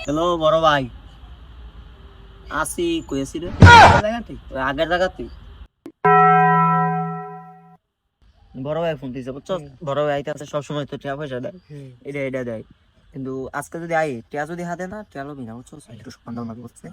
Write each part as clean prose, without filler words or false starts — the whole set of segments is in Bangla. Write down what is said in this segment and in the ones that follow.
হ্যালো বড় ভাই, আসি কইছি রে আগের জায়গাতে। বড় ভাই ফোন দিয়েছে বুঝছো, বড় ভাই আইতে সবসময় তো টাকা পয়সা দেয়, এটা দেয়, কিন্তু আজকে যদি আই টিয়া যদি হাতে না টিয়া লবি না বুঝছো, একটু সন্দেহ করছে।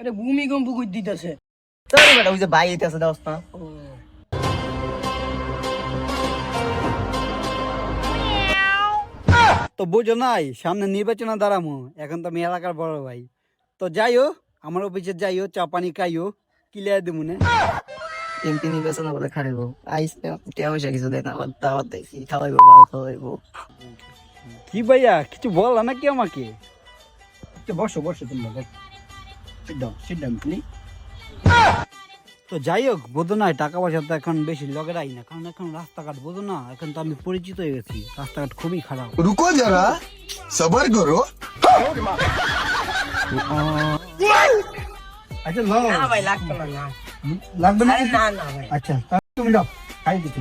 এটা ভূমিকম্প কই দিতেছে। চল বেটা, ওই যে ভাই আইতে আছে দাও না। তো বুঝো নাই সামনে নির্বাচনে দাঁড়ামো, এখন তো আমি এলাকার বড় ভাই। তো যাইও আমার অফিসে যাইও, চা পানি খাইও, ক্লিয়ার দিব না। এমপি নির্বাচন বলে খাইবো আইস, টিয়া পয়সা কিছু দেয় না, দাওয়াত দেখি খাওয়াইবো, ভালো খাওয়াইবো। কি ভাইয়া কিছু বল নাকি আমাকে? বসো বসো তোমরা, তো যাই হোক বোঝো না, টাকা পয়সা তো এখন বেশি লগেরাই না, কারণ এখন রাস্তাঘাট বোঝো না, এখন তো আমি পরিচিত হয়ে গেছি, রাস্তাঘাট খুবই খারাপ। रुको जरा सबर करो। আচ্ছা নাও না ভাই লাগতো না, না লাগবে না। না না ভাই। আচ্ছা তাহলে তুমি দাও খাই দিচ্ছি।